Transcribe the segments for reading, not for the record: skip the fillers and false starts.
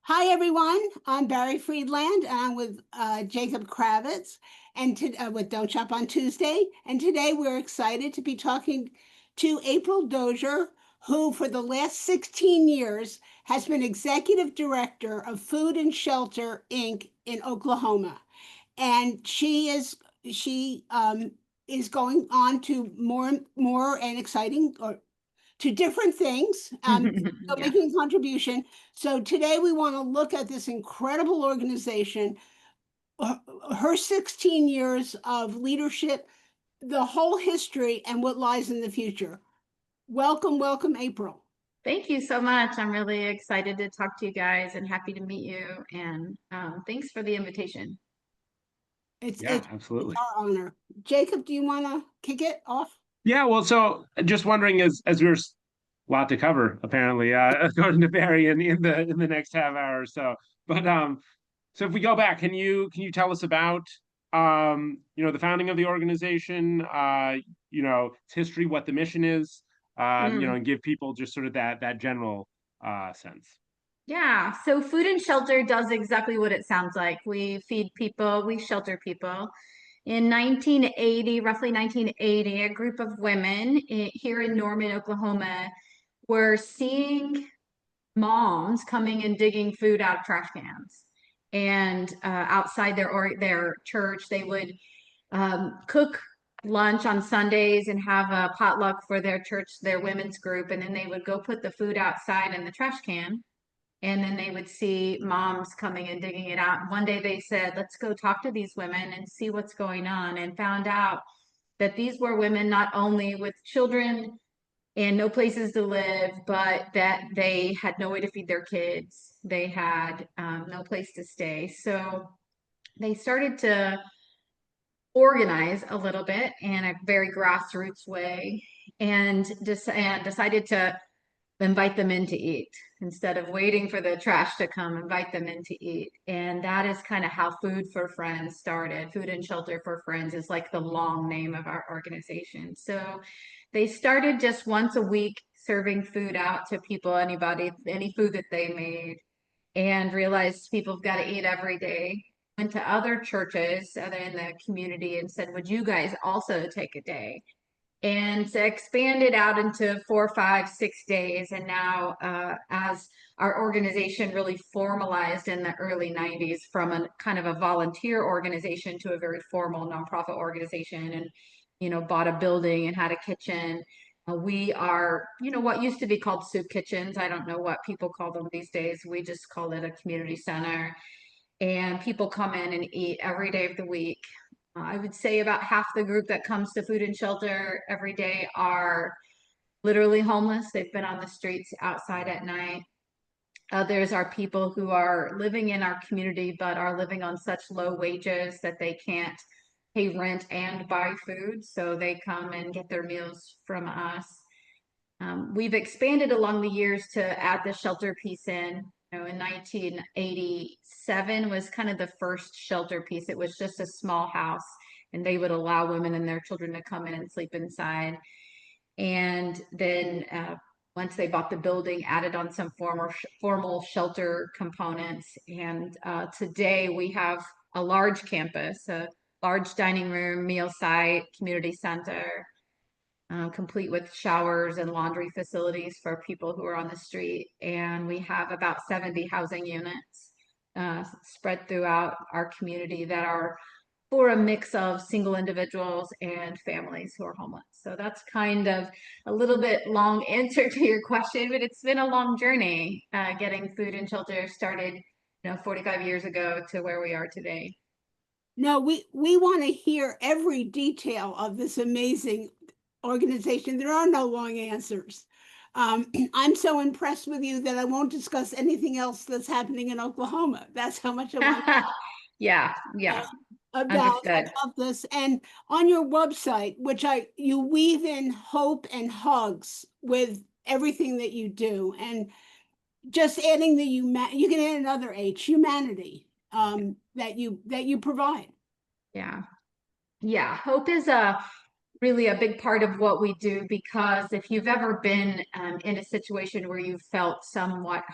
Hi, everyone. I'm Barry Friedland, and I'm with Jacob Kravitz, and with Don't Shop on Tuesday. And today we're excited to be talking to April Doshier, who for the last 16 years has been Executive Director of Food and Shelter, Inc. in Oklahoma. And she is going on to more and exciting or to different things, so Yeah. making a contribution. So today we want to look at this incredible organization, her 16 years of leadership, the whole history, and what lies in the future. Welcome, welcome, April. Thank you so much. I'm really excited to talk to you guys and happy to meet you. And thanks for the invitation. It's Yeah, it's it's absolutely. our honor. Jacob, do you want to kick it off? Yeah, well, so just wondering as we were a lot to cover apparently, according to Barry in the next half hour or so. But so if we go back, can you tell us about the founding of the organization, its history, what the mission is, Mm. and give people just sort of that general sense. Yeah, so Food and Shelter does exactly what it sounds like. We feed people, we shelter people. In 1980, roughly 1980, a group of women here in Norman, Oklahoma, were seeing moms coming and digging food out of trash cans. And outside their church, they would cook lunch on Sundays and have a potluck for their church, their women's group, and then they would go put the food outside in the trash can. And then they would see moms coming and digging it out. And one day they said, let's go talk to these women and see what's going on, and found out that these were women not only with children and no places to live, but that they had no way to feed their kids. They had no place to stay. So they started to organize a little bit in a very grassroots way, and decided to invite them in to eat instead of waiting for the trash to come, invite them in to eat. And that is kind of how Food for Friends started. Food and Shelter for Friends is like the long name of our organization. So they started just once a week serving food out to people, anybody, any food that they made, and realized people have got to eat every day. Went to other churches other in the community and said, would you guys also take a day? And so expanded out into 4, 5, 6 days. And now, as our organization really formalized in the early 90s from a kind of a volunteer organization to a very formal nonprofit organization, and bought a building and had a kitchen. We are, what used to be called soup kitchens. I don't know what people call them these days. We just call it a community center. And people come in and eat every day of the week. I would say about half the group that comes to Food and Shelter every day are literally homeless. They've been on the streets outside at night. Others are people who are living in our community but are living on such low wages that they can't pay rent and buy food. So they come and get their meals from us. We've expanded along the years to add the shelter piece in. In 1987 was kind of the first shelter piece. It was just a small house, and they would allow women and their children to come in and sleep inside. And then once they bought the building, added on some formal shelter components. And today we have a large campus, a large dining room, meal site, community center, complete with showers and laundry facilities for people who are on the street. And we have about 70 housing units spread throughout our community that are for a mix of single individuals and families who are homeless. So that's kind of a little bit long answer to your question, but it's been a long journey getting Food and Shelter started, 45 years ago to where we are today. No, we want to hear every detail of this amazing organization. There are no long answers. I'm so impressed with you that I won't discuss anything else that's happening in Oklahoma. That's how much I want Yeah, about understood. this. And on your website, which you weave in hope and hugs with everything that you do, and just adding the you can add another H, humanity, that you provide. Yeah. Yeah, hope is a really a big part of what we do, because if you've ever been in a situation where you felt somewhat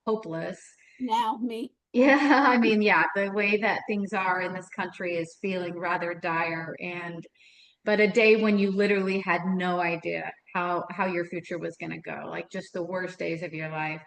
hopeless, Now, me. yeah, I mean, yeah, the way that things are in this country is feeling rather dire. And but a day when you literally had no idea how your future was going to go, like just the worst days of your life,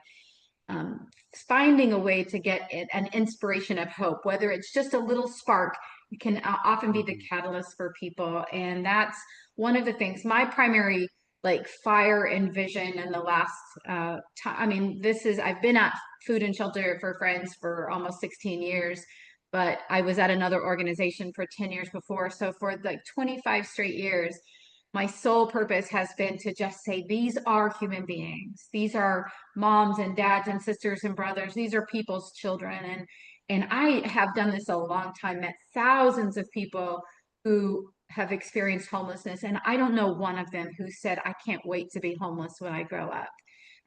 um, finding a way to get an inspiration of hope, whether it's just a little spark, can often be the catalyst for people. And that's one of the things. My primary like fire and vision in the last time. I mean, I've been at Food and Shelter for Friends for almost 16 years, but I was at another organization for 10 years before. So for like 25 straight years, my sole purpose has been to just say, these are human beings. These are moms and dads and sisters and brothers. These are people's children. And I have done this a long time, met thousands of people who have experienced homelessness. And I don't know one of them who said, I can't wait to be homeless when I grow up.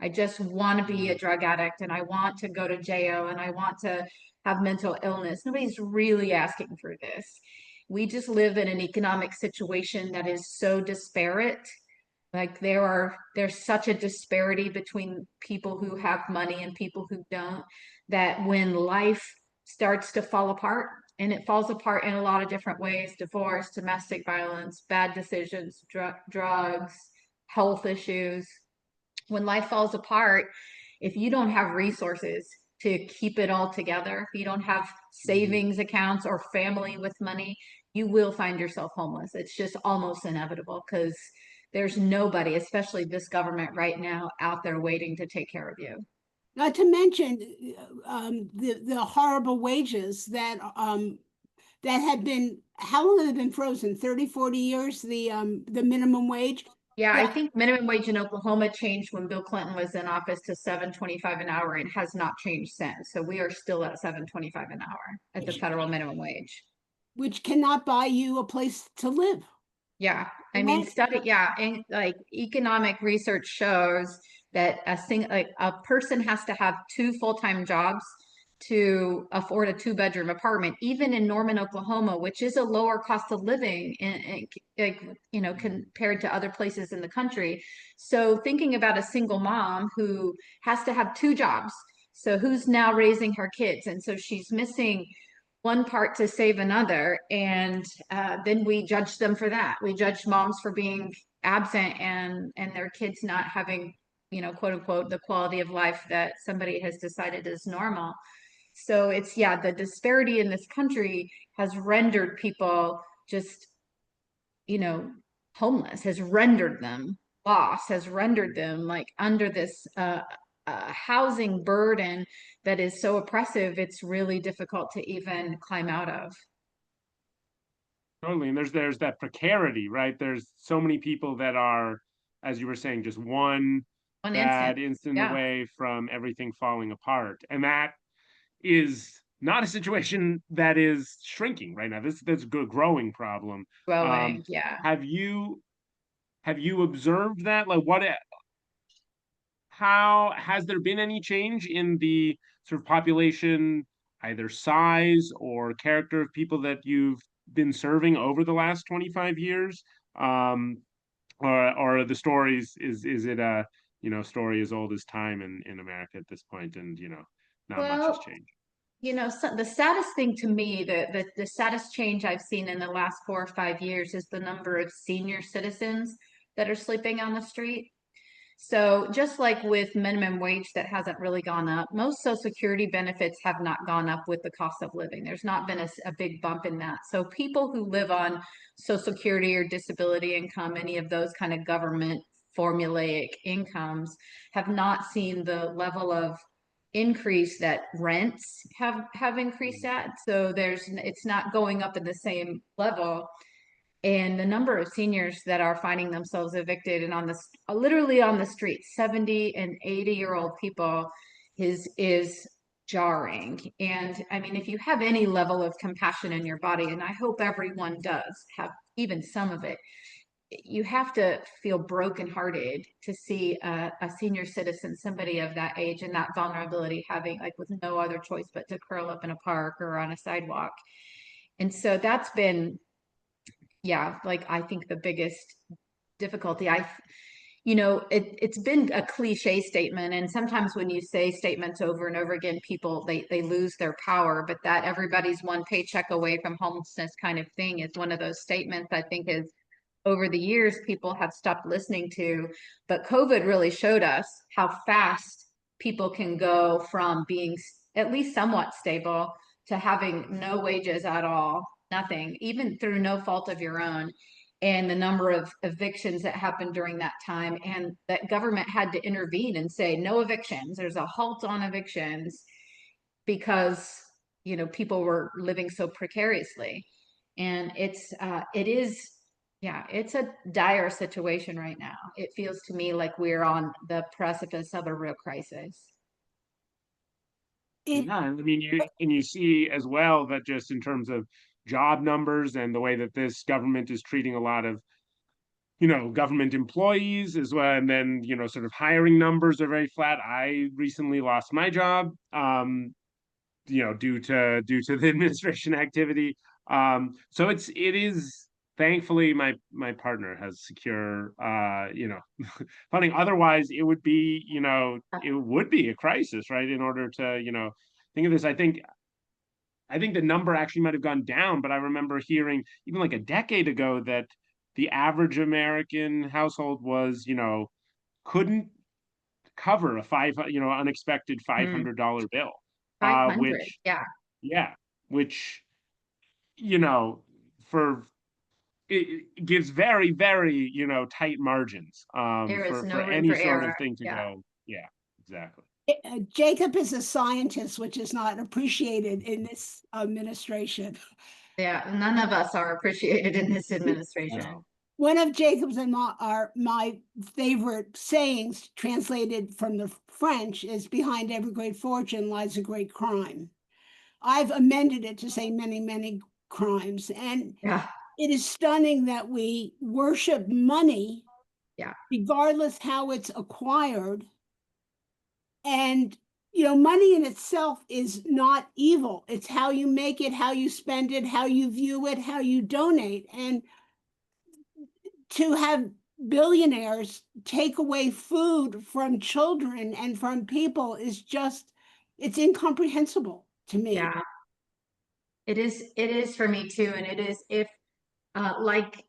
I just want to be a drug addict, and I want to go to jail, and I want to have mental illness. Nobody's really asking for this. We just live in an economic situation that is so disparate. Like there's such a disparity between people who have money and people who don't, that when life starts to fall apart, and it falls apart in a lot of different ways: divorce, domestic violence, bad decisions, drugs, health issues. When life falls apart, if you don't have resources to keep it all together, if you don't have savings accounts or family with money, you will find yourself homeless. It's just almost inevitable, because there's nobody, especially this government right now, out there waiting to take care of you. Not to mention the horrible wages that have been, how long have they been frozen? 30, 40 years, the minimum wage. Yeah, I Yeah, think minimum wage in Oklahoma changed when Bill Clinton was in office to 7.25 an hour, and has not changed since. So we are still at 7.25 an hour at the federal minimum wage. which cannot buy you a place to live. Yeah, I mean, Rent. yeah, and like economic research shows that like a person has to have two full-time jobs to afford a two-bedroom apartment, even in Norman, Oklahoma, which is a lower cost of living like, compared to other places in the country. So thinking about a single mom who has to have two jobs, so who's now raising her kids, and so she's missing one part to save another, and then we judge them for that. We judge moms for being absent, and their kids not having, quote unquote, the quality of life that somebody has decided is normal. So it's, yeah, the disparity in this country has rendered people just, you know, homeless, has rendered them lost, has rendered them like under this housing burden that is so oppressive, it's really difficult to even climb out of. Totally. And there's that precarity, right? There's so many people that are, as you were saying, just one One instant. bad instant Yeah. away from everything falling apart. And that is not a situation that is shrinking right now. This is a growing problem. Um, Growing. Yeah. have you have you observed that? Like how has there been any change in the sort of population, either size or character of people that you've been serving over the last 25 years? Um, or the stories, is it a, story as old as time in America at this point, and not much has Well, changed? so the saddest thing to me, the saddest change I've seen in the last 4 or 5 years is the number of senior citizens that are sleeping on the street. So just like with minimum wage that hasn't really gone up, most Social Security benefits have not gone up with the cost of living. There's not been a big bump in that. So people who live on Social Security or disability income, any of those kind of government formulaic incomes, have not seen the level of increase that rents have increased at. So it's not going up in the same level, and the number of seniors that are finding themselves evicted and on this literally on the street, 70 and 80-year-old people, is jarring. And I mean, if you have any level of compassion in your body, and I hope everyone does have even some of it, you have to feel brokenhearted to see a senior citizen, somebody of that age and that vulnerability, having like with no other choice but to curl up in a park or on a sidewalk. And so that's been, yeah, like I think the biggest difficulty, it's been a cliche statement, and sometimes when you say statements over and over again, people they lose their power. But that everybody's one paycheck away from homelessness kind of thing is one of those statements I think is over the years people have stopped listening to. But COVID really showed us how fast people can go from being at least somewhat stable to having no wages at all, nothing, even through no fault of your own. And the number of evictions that happened during that time, and that government had to intervene and say no evictions, there's a halt on evictions, because people were living so precariously. And it is, yeah, it's a dire situation right now. It feels to me like we're on the precipice of a real crisis. It, Yeah, I mean, you see as well that just in terms of job numbers and the way that this government is treating a lot of government employees as well, and then sort of hiring numbers are very flat. I recently lost my job, due to the administration activity. So it is thankfully my partner has secure funding. Otherwise, it would be a crisis, right? In order to think of this, I think the number actually might have gone down, but I remember hearing even like a decade ago that the average American household couldn't cover a unexpected Hmm. $500 bill, 500, which yeah. yeah, which you know for it gives very very tight margins There is for no room any for sort of error. thing to Yeah. go. Yeah, exactly. Jacob is a scientist, which is not appreciated in this administration. Yeah, none of us are appreciated in this No. administration. One of Jacob's and my favorite sayings, translated from the French, is "Behind every great fortune lies a great crime." I've amended it to say many, many crimes. And Yeah, it is stunning that we worship money, yeah, regardless how it's acquired. And, money in itself is not evil. It's how you make it, how you spend it, how you view it, how you donate. And to have billionaires take away food from children and from people is just, it's incomprehensible to me. yeah. It is for me too. And it is, if like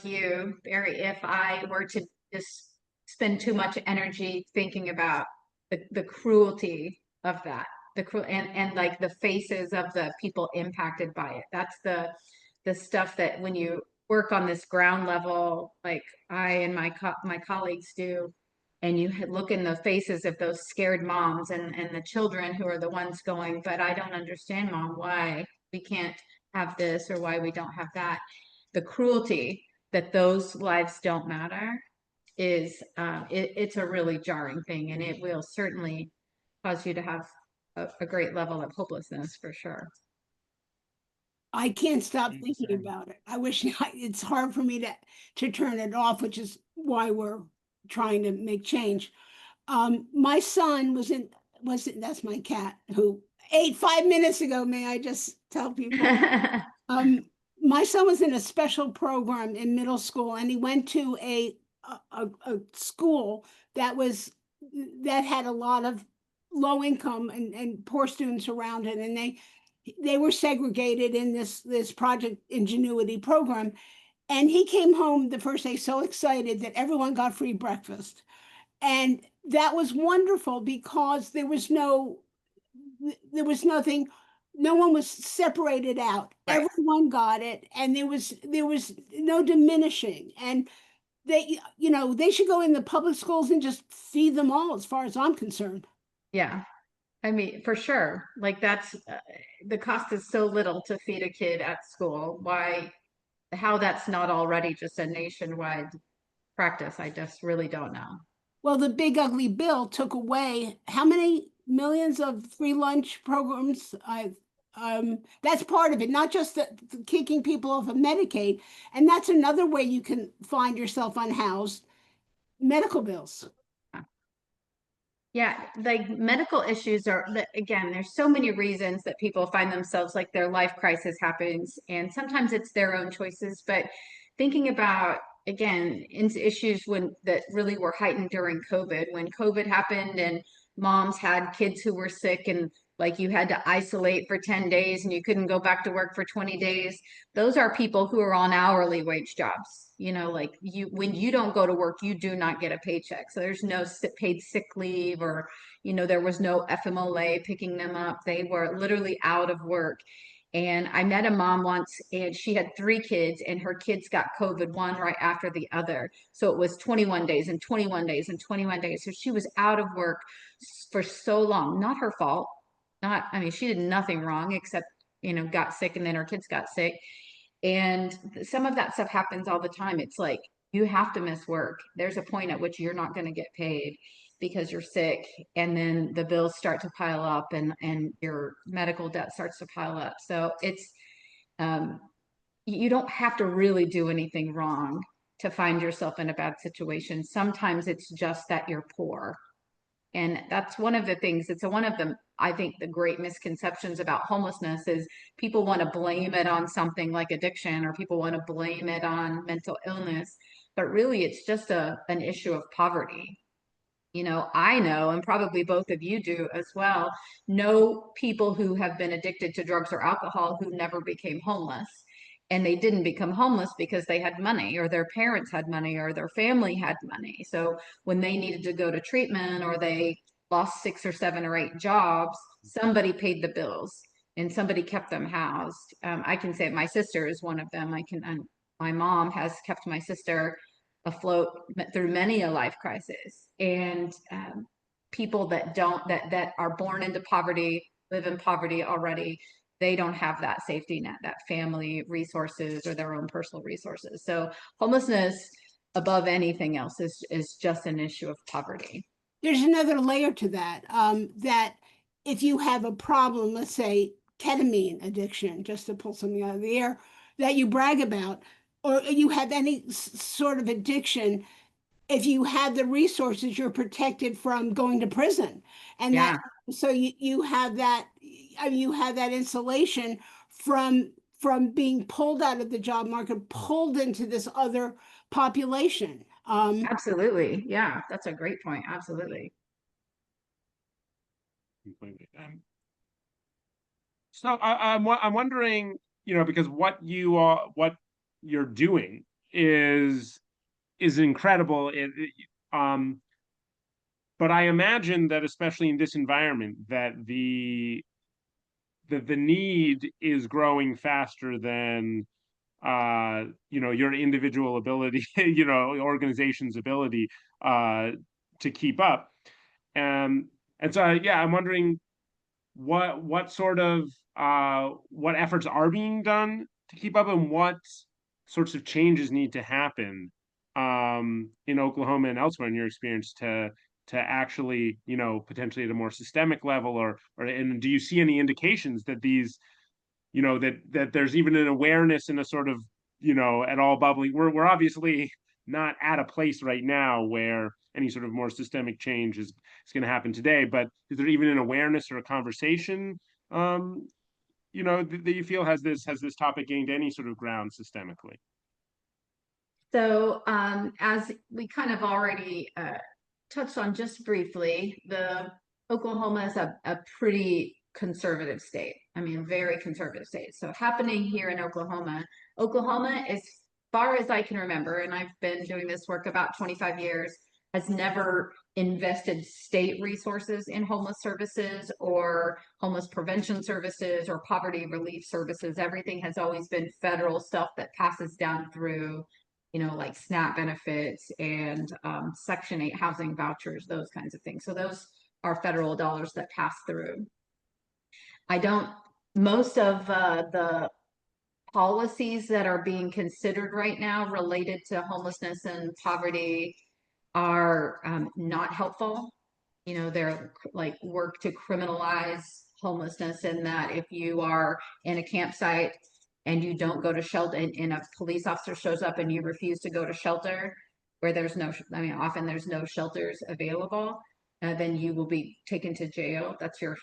you, Barry, if I were to just spend too much energy thinking about the cruelty of that, the cruel and like the faces of the people impacted by it. That's the stuff that when you work on this ground level, like I and my colleagues do, and you look in the faces of those scared moms and the children who are the ones going, but I don't understand, mom, why we can't have this or why we don't have that. The cruelty that those lives don't matter is it's a really jarring thing, and it will certainly cause you to have a great level of hopelessness for sure. I can't stop thinking Same. about it. I wish it's hard for me to turn it off, which is why we're trying to make change. My son that's my cat who ate 5 minutes ago. May I just tell people? Um, my son was in a special program in middle school, and he went to a school that was that had a lot of low income and poor students around it, and they were segregated in this Project Ingenuity program. And he came home the first day so excited that everyone got free breakfast. And that was wonderful because there was nothing, no one was separated out. Right. Everyone got it, and there was no diminishing. And they should go in the public schools and just feed them all, as far as I'm concerned. Yeah. I mean, for sure. Like that's the cost is so little to feed a kid at school. How that's not already just a nationwide practice, I just really don't know. Well, the big ugly bill took away how many millions of free lunch programs? That's part of it, not just the kicking people off of Medicaid. And that's another way you can find yourself unhoused: medical bills. Yeah, like medical issues are, again, there's so many reasons that people find themselves like their life crisis happens, and sometimes it's their own choices. But thinking about, again, issues when that really were heightened during COVID, when COVID happened and moms had kids who were sick and like you had to isolate for 10 days and you couldn't go back to work for 20 days. Those are people who are on hourly wage jobs. You know, like you, when you don't go to work, you do not get a paycheck. So there's no paid sick leave, or, you know, there was no FMLA picking them up. They were literally out of work. And I met a mom once and she had 3 kids and her kids got COVID one right after the other. So it was 21 days and 21 days and 21 days. So she was out of work for so long. Not her fault. Not, I mean, she did nothing wrong except, you know, got sick and then her kids got sick. And some of that stuff happens all the time. It's like you have to miss work. There's a point at which you're not going to get paid because you're sick, and then the bills start to pile up, and your medical debt starts to pile up. So it's um, you don't have to really do anything wrong to find yourself in a bad situation. Sometimes it's just that you're poor. And that's one of the things, it's one of the, I think, the great misconceptions about homelessness is people want to blame it on something like addiction, or people want to blame it on mental illness. But really, it's just an issue of poverty. You know, I know, and probably both of you do as well, know people who have been addicted to drugs or alcohol who never became homeless. And they didn't become homeless because they had money, or their parents had money, or their family had money. So when they needed to go to treatment, or they lost 6 or 7 or 8 jobs, somebody paid the bills and somebody kept them housed. I can say my sister is one of them. My mom has kept my sister afloat through many a life crisis. And people that don't, that are born into poverty, live in poverty already, they don't have that safety net, that family resources or their own personal resources. So homelessness, above anything else, is just an issue of poverty. There's another layer to that, that if you have a problem, let's say ketamine addiction, just to pull something out of the air, that you brag about, or you have any sort of addiction, if you have the resources, you're protected from going to prison. And that, Yeah, so you have that, you have that insulation from being pulled out of the job market, pulled into this other population. absolutely. Yeah, that's a great point. Absolutely. Completely. So I'm wondering, you know, because what you're doing is incredible. But I imagine that especially in this environment, that the need is growing faster than you know, your individual ability, you know, organization's ability to keep up. Um, and so yeah, I'm wondering what sort of what efforts are being done to keep up, and what sorts of changes need to happen in Oklahoma and elsewhere in your experience to actually, you know, potentially at a more systemic level, or and do you see any indications that these, you know, that there's even an awareness and a sort of, you know, at all bubbling. We're obviously not at a place right now where any sort of more systemic change is going to happen today, but is there even an awareness or a conversation, um you know, that you feel has this topic gained any sort of ground systemically? So, as we kind of already touched on just briefly, the Oklahoma is a pretty conservative state. I mean, very conservative state. So, happening here in Oklahoma, Oklahoma, as far as I can remember, and I've been doing this work about 25 years, has never invested state resources in homeless services or homeless prevention services or poverty relief services. Everything has always been federal stuff that passes down through, you know, like SNAP benefits and Section 8 housing vouchers, those kinds of things. So those are federal dollars that pass through. I don't, most of the policies that are being considered right now related to homelessness and poverty are not helpful. You know, they're like work to criminalize homelessness, in that if you are in a campsite and you don't go to shelter, and a police officer shows up and you refuse to go to shelter, where there's no, I mean, often there's no shelters available, then you will be taken to jail. That's your,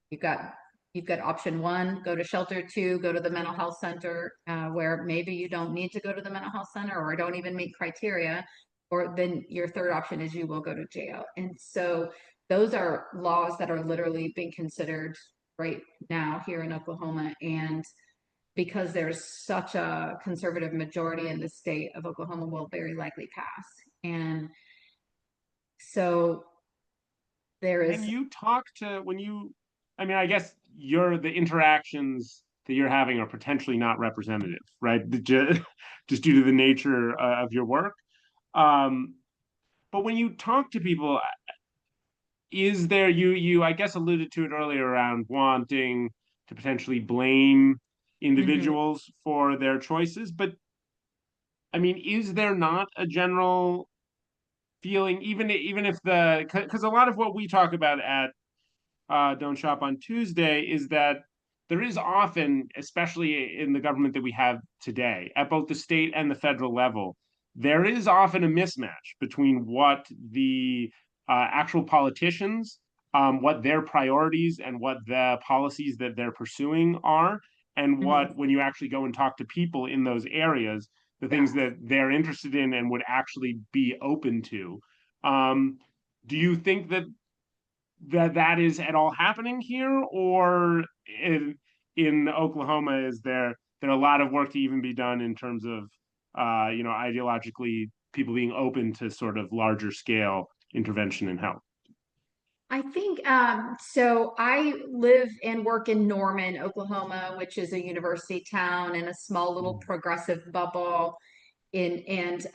you've got you've got option one, go to shelter; two, go to the mental health center, where maybe you don't need to go to the mental health center or don't even meet criteria. Or then your third option is you will go to jail. And so those are laws that are literally being considered right now here in Oklahoma. And because there's such a conservative majority in the state of Oklahoma, will very likely pass. And so there Can is, you talk to when you, I mean, I guess the interactions that you're having are potentially not representative, right? Just due to the nature of your work. Um, but when you talk to people, is there, you I guess alluded to it earlier around wanting to potentially blame mhm, individuals for their choices, but I mean, is there not a general feeling, even if because a lot of what we talk about at Don't Shop on Tuesday is that there is often, especially in the government that we have today, at both the state and the federal level, there is often a mismatch between what the actual politicians, what their priorities and what the policies that they're pursuing are, and mhm, what, when you actually go and talk to people in those areas, the yeah. things that they're interested in and would actually be open to. Um, do you think that that is at all happening here, or in Oklahoma is there a lot of work to even be done in terms of ideologically people being open to sort of larger scale intervention and help? I think so. I live and work in Norman, Oklahoma, which is a university town and a small little progressive bubble. And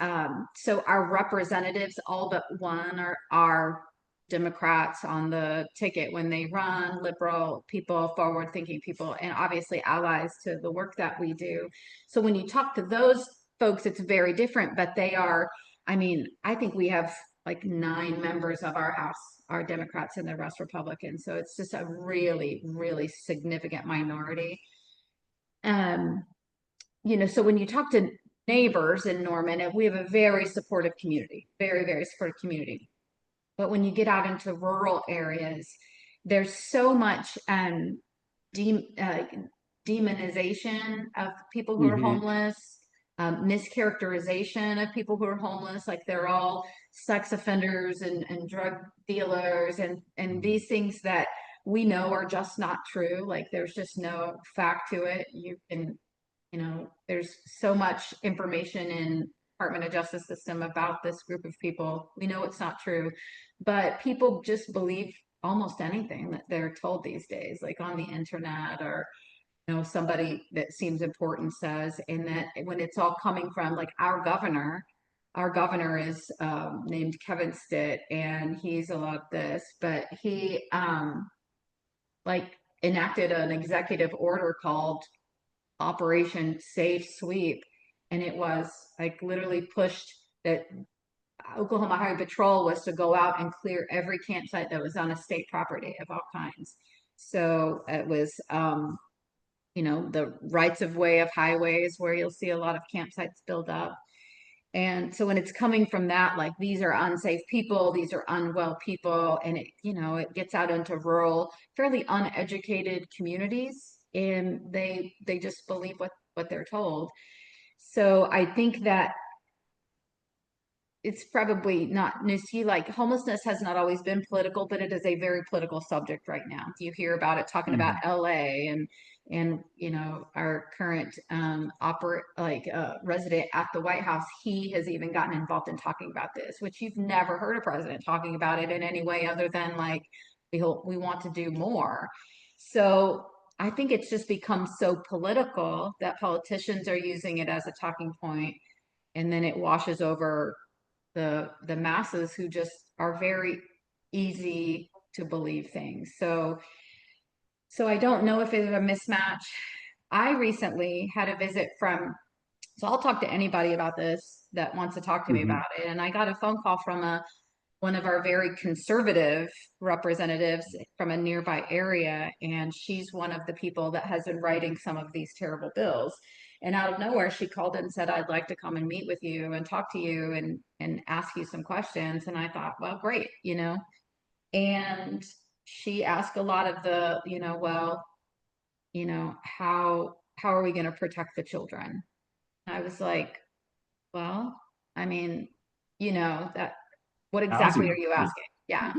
so our representatives, all but one, are Democrats on the ticket when they run, liberal people, forward thinking people, and obviously allies to the work that we do. So when you talk to those folks, it's very different, but they are, I mean, I think we have like 9 members of our House are Democrats and the rest Republicans. So it's just a really, really significant minority. Um, so when you talk to neighbors in Norman, we have a very supportive community, very, very supportive community. But when you get out into rural areas, there's so much de demonization of people who are Mm-hmm. homeless, mischaracterization of people who are homeless, like they're all sex offenders and drug dealers, and these things that we know are just not true. Like there's just no fact to it. There's so much information in Department of Justice system about this group of people. We know it's not true, but people just believe almost anything that they're told these days, like on the internet or somebody that seems important says. And that when it's all coming from like our governor is named Kevin Stitt, and he's a lot of this, but he like enacted an executive order called Operation Safe Sweep, and it was like literally pushed that Oklahoma Highway Patrol was to go out and clear every campsite that was on a state property of all kinds. So it was, the rights of way of highways where you'll see a lot of campsites build up. And so when it's coming from that, like these are unsafe people, these are unwell people, and it gets out into rural, fairly uneducated communities, and they just believe what they're told. So I think that it's probably not new to you. Like homelessness has not always been political, but it is a very political subject right now. You hear about it talking about Mm-hmm. LA, and our current resident at the White House, he has even gotten involved in talking about this, which you've never heard a president talking about it in any way other than like we want to do more. So I think it's just become so political that politicians are using it as a talking point, and then it washes over the masses who just are very easy to believe things. So I don't know if it's a mismatch. I recently had a visit from, so I'll talk to anybody about this that wants to talk to me Mm-hmm. about it. And I got a phone call from one of our very conservative representatives from a nearby area, and she's one of the people that has been writing some of these terrible bills. And out of nowhere, she called and said, "I'd like to come and meet with you and talk to you and ask you some questions." And I thought, well, great. And she asked a lot of the, well, how are we going to protect the children? I was like, well, I mean, that what exactly are Housing. you asking? Yeah.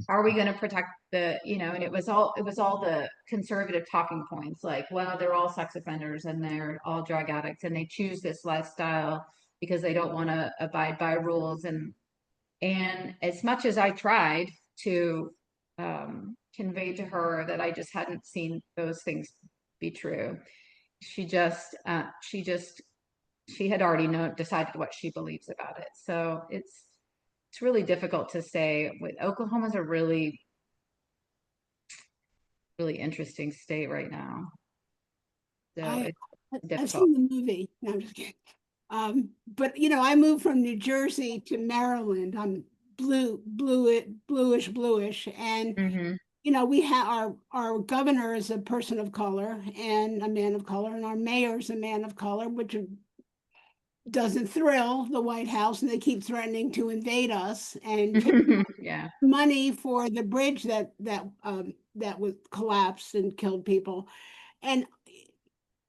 How are we going to protect and it was all the conservative talking points like, well, they're all sex offenders and they're all drug addicts and they choose this lifestyle because they don't want to abide by rules. And as much as I tried to convey to her that I just hadn't seen those things be true, she had already decided what she believes about it. So it's really difficult to say. With Oklahoma's a really, really interesting state right now. So I it's I've difficult. seen the movie. No, I'm just kidding. But I moved from New Jersey to Maryland. I'm bluish, and Hmm. we have our governor is a person of color and a man of color, and our mayor is a man of color, which doesn't thrill the White House, and they keep threatening to invade us and take Yeah. money for the bridge that was collapsed and killed people. And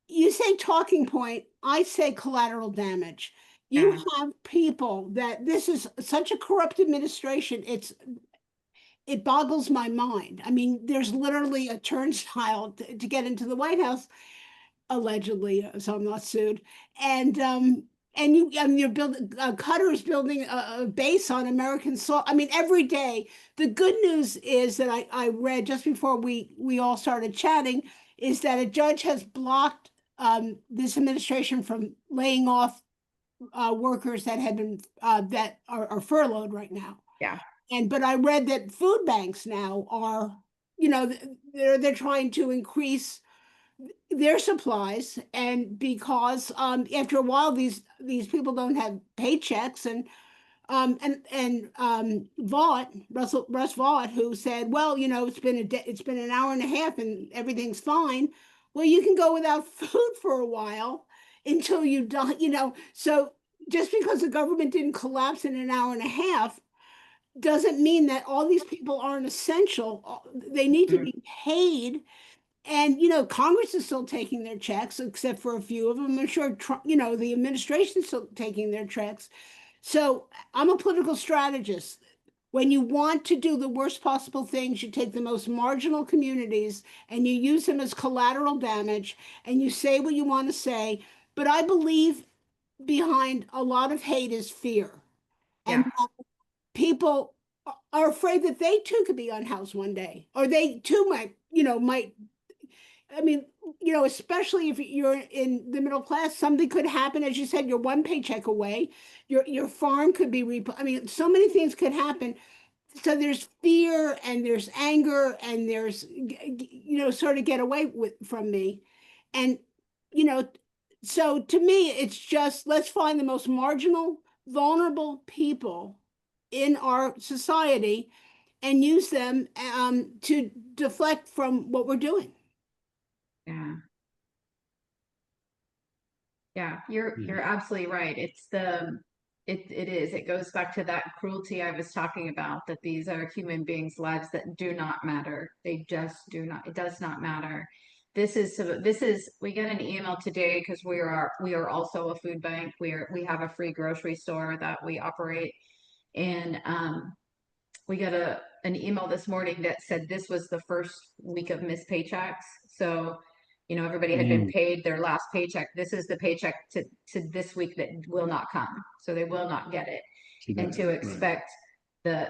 you say talking point, I say collateral damage. You Yeah. have people that this is such a corrupt administration. It boggles my mind. I mean, there's literally a turnstile to get into the White House, allegedly, so I'm not sued. And you're building Qatar is building a base on American soil. I mean, every day. The good news is that I read just before we all started chatting is that a judge has blocked this administration from laying off workers that had been that are furloughed right now. Yeah. But I read that food banks now are, they're trying to increase their supplies, and because after a while these people don't have paychecks, and Russ Vaught, who said, well, it's been an hour and a half and everything's fine. Well, you can go without food for a while until you die, so just because the government didn't collapse in an hour and a half doesn't mean that all these people aren't essential. They need to Mm. be paid. And Congress is still taking their checks, except for a few of them. I'm sure Trump, the administration's still taking their checks. So I'm a political strategist. When you want to do the worst possible things, you take the most marginal communities and you use them as collateral damage, and you say what you want to say. But I believe behind a lot of hate is fear, Yeah. and people are afraid that they too could be unhoused one day, or they too might. I mean, especially if you're in the middle class, something could happen. As you said, you're one paycheck away. Your farm could be I mean, so many things could happen. So there's fear and there's anger and there's sort of get away from me, and you know, so to me, it's just let's find the most marginal, vulnerable people in our society and use them to deflect from what we're doing. Yeah. Yeah, you're absolutely right. It goes back to that cruelty I was talking about, that these are human beings' lives that do not matter. They just do not, it does not matter. We get an email today because we are also a food bank. We have a free grocery store that we operate. And we got an email this morning that said this was the first week of missed paychecks. So, everybody had been Mm, paid their last paycheck. This is the paycheck to this week that will not come. So they will not get it. see And that, to right. expect the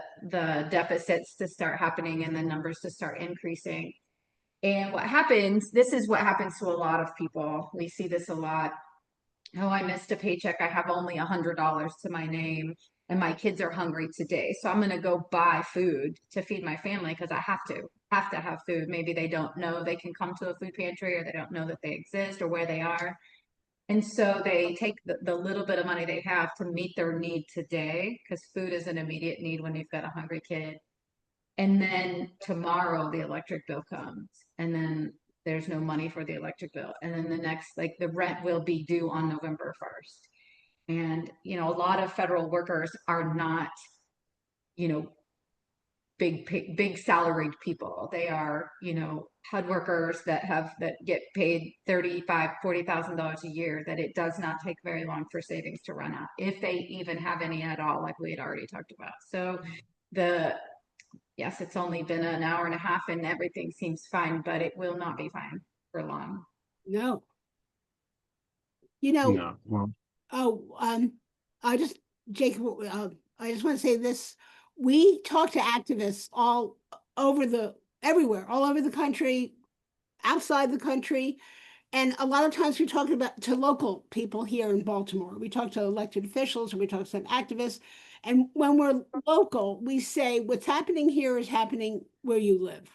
deficits to start happening and the numbers to start increasing. And this is what happens to a lot of people. We see this a lot. Oh, I missed a paycheck. I have only $100 to my name and my kids are hungry today. So I'm going to go buy food to feed my family because I have to have food. Maybe they don't know they can come to a food pantry, or they don't know that they exist or where they are. And so they take the little bit of money they have to meet their need today, because food is an immediate need when you've got a hungry kid. And then tomorrow the electric bill comes, and then there's no money for the electric bill. And then the next, like the rent will be due on November 1st. And, a lot of federal workers are not, you know, big salaried people. They are, you know, HUD workers that get paid $40,000 a year, that it does not take very long for savings to run out, if they even have any at all, like we had already talked about. So yes, it's only been an hour and a half and everything seems fine, but it will not be fine for long. No. You know, No. Well, I just, Jacob, I just want to say this. We talk to activists all everywhere, all over the country, outside the country. And a lot of times we talk to local people here in Baltimore. We talk to elected officials and we talk to some activists. And when we're local, we say what's happening here is happening where you live.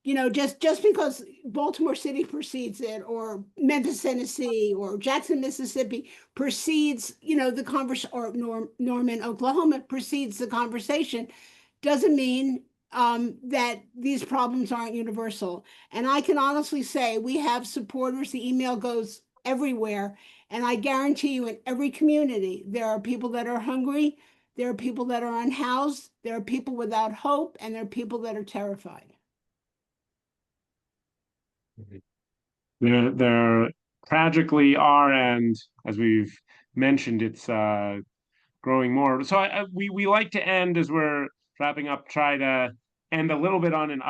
You know, just because Baltimore City precedes it, or Memphis, Tennessee, or Jackson, Mississippi precedes, you know, the conversation, or Norman, Oklahoma precedes the conversation, doesn't mean that these problems aren't universal. And I can honestly say we have supporters. The email goes everywhere, and I guarantee you, in every community, there are people that are hungry, there are people that are unhoused, there are people without hope, and there are people that are terrified. there tragically are, and as we've mentioned, it's growing more. So we like to end, as we're wrapping up, try to end a little bit on an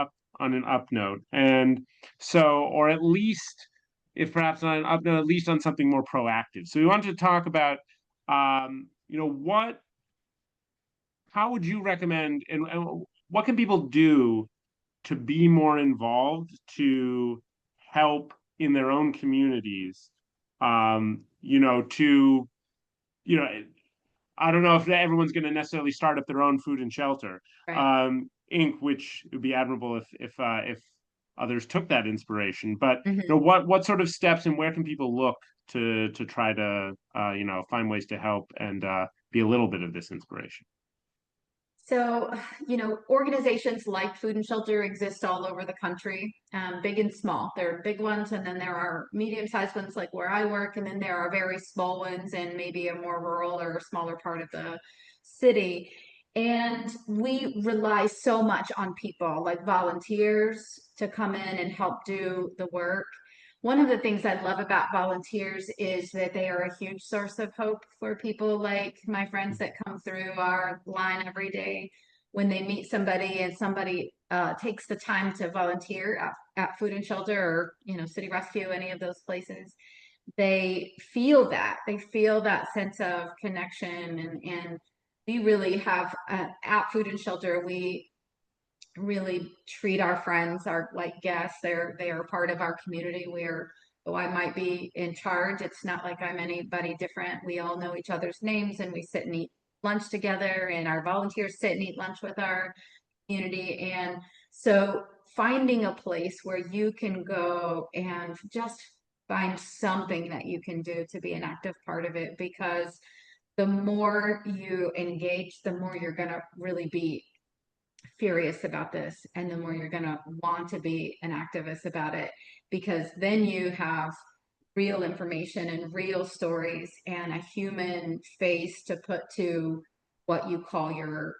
up note, and so, or at least, if perhaps not an up note, at least on something more proactive. So we wanted to talk about, you know, how would you recommend, and what can people do to be more involved, to help in their own communities, you know, you know, I don't know if everyone's going to necessarily start up their own food and shelter, Right. Inc., which would be admirable if others took that inspiration. But you Mhm. know, what sort of steps, and where can people look to try to you know, find ways to help and be a little bit of this inspiration? So, you know, organizations like Food and Shelter exist all over the country, big and small. There are big ones, and then there are medium-sized ones like where I work, and then there are very small ones in maybe a more rural or a smaller part of the city. And we rely so much on people like volunteers to come in and help do the work. One of the things I love about volunteers is that they are a huge source of hope for people like my friends that come through our line every day. When they meet somebody and somebody takes the time to volunteer at Food and Shelter, or, you know, City Rescue, any of those places, they feel that sense of connection. And we really have, at Food and Shelter, we really treat our friends, our like guests. They are part of our community. Though I might be in charge, it's not like I'm anybody different. We all know each other's names, and we sit and eat lunch together, and our volunteers sit and eat lunch with our community. And so finding a place where you can go and just find something that you can do to be an active part of it, because the more you engage, the more you're going to really be furious about this, and the more you're going to want to be an activist about it, because then you have real information and real stories and a human face to put to what you call your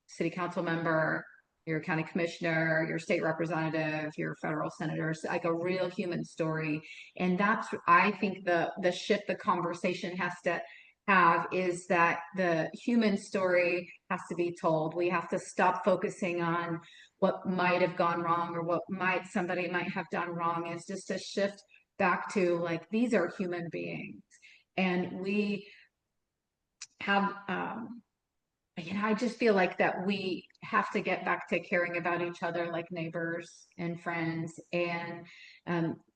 city council member, your county commissioner, your state representative, your federal senators, like a real human story. And that's, I think, the shift the conversation has to have, is that the human story has to be told. We have to stop focusing on what might have gone wrong, or what somebody might have done wrong. Is just a shift back to, like, these are human beings, and we have you know, I just feel like that we have to get back to caring about each other like neighbors and friends, and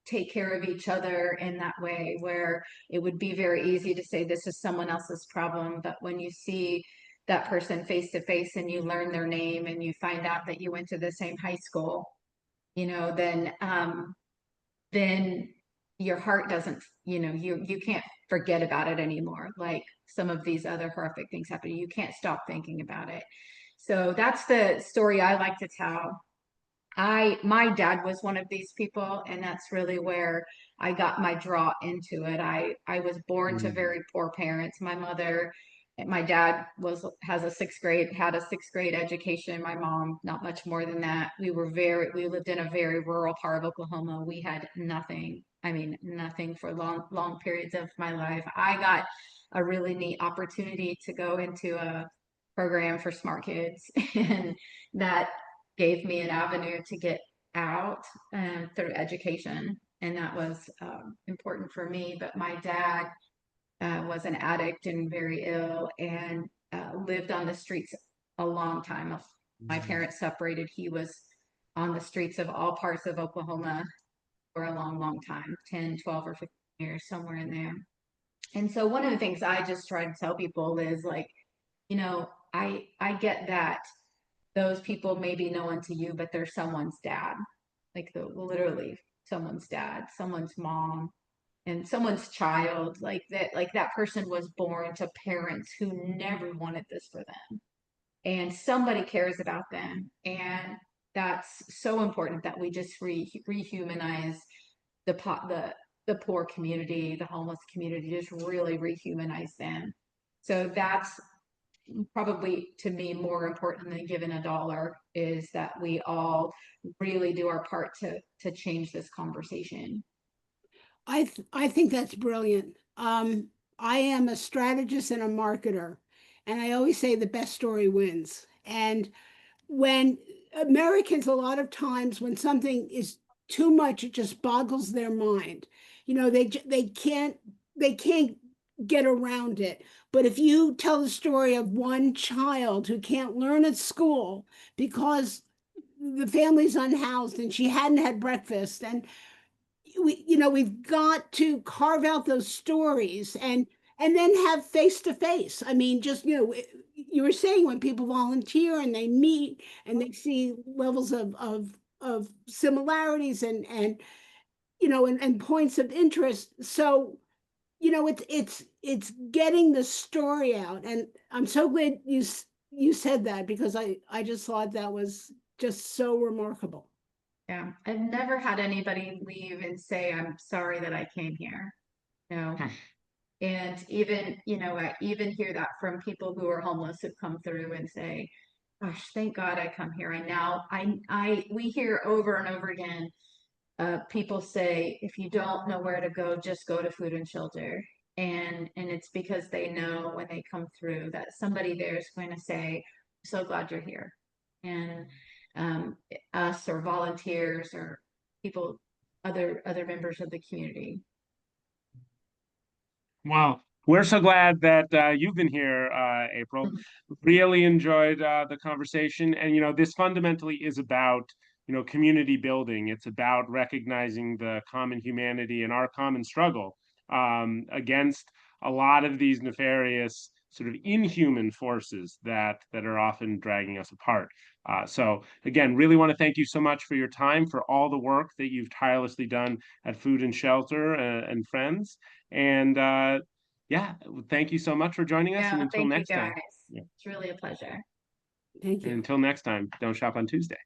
take care of each other in that way, where it would be very easy to say this is someone else's problem. But when you see that person face to face, and you learn their name, and you find out that you went to the same high school, you know, then your heart doesn't, you know, you can't forget about it anymore. Like some of these other horrific things happen, you can't stop thinking about it. So that's the story I like to tell. My dad was one of these people, and that's really where I got my draw into it. I was born to Mm. very poor parents. My mother my dad had a sixth grade education. My mom, not much more than that. We lived in a very rural part of Oklahoma. We had nothing. I mean, nothing for long periods of my life. I got a really neat opportunity to go into a program for smart kids, and that gave me an avenue to get out through education, and that was important for me. But my dad was an addict and very ill, and lived on the streets a long time. My parents separated. He was on the streets of all parts of Oklahoma for a long time, 10, 12, or 15 years, somewhere in there. And so one of the things I just try to tell people is like, I get that those people may be known to you, but they're someone's dad, like literally someone's dad, someone's mom, and someone's child. Like that person was born to parents who never wanted this for them, and somebody cares about them. And that's so important that we just rehumanize the poor community, the homeless community, just really rehumanize them. So that's probably, to me, more important than giving a dollar, is that we all really do our part to change this conversation. I think that's brilliant. I am a strategist and a marketer, and I always say the best story wins. And when Americans, a lot of times, when something is too much, it just boggles their mind. They can't get around it. But if you tell the story of one child who can't learn at school because the family's unhoused and she hadn't had breakfast, and we've got to carve out those stories and then have face to face. I mean, just you were saying, when people volunteer and they meet and they see levels of similarities and points of interest. So it's getting the story out, and I'm so glad you said that, because I just thought that was just so remarkable. Yeah, I've never had anybody leave and say, "I'm sorry that I came here." No. And even, I even hear that from people who are homeless who come through and say, "Gosh, thank God I come here." We hear over and over again, people say, "If you don't know where to go, just go to food and shelter." And it's because they know when they come through that somebody there is going to say, "So glad you're here." And um, us, or volunteers, or people, other members of the community. Well, we're so glad that you've been here, April. Really enjoyed the conversation. And, this fundamentally is about, community building. It's about recognizing the common humanity and our common struggle against a lot of these nefarious, sort of inhuman forces that are often dragging us apart. So again, really want to thank you so much for your time, for all the work that you've tirelessly done at Food and Shelter and Friends. And yeah, thank you so much for joining us. And Yeah, until thank you next guys. time, yeah. It's really a pleasure. Thank And you. until next time, don't shop on Tuesday.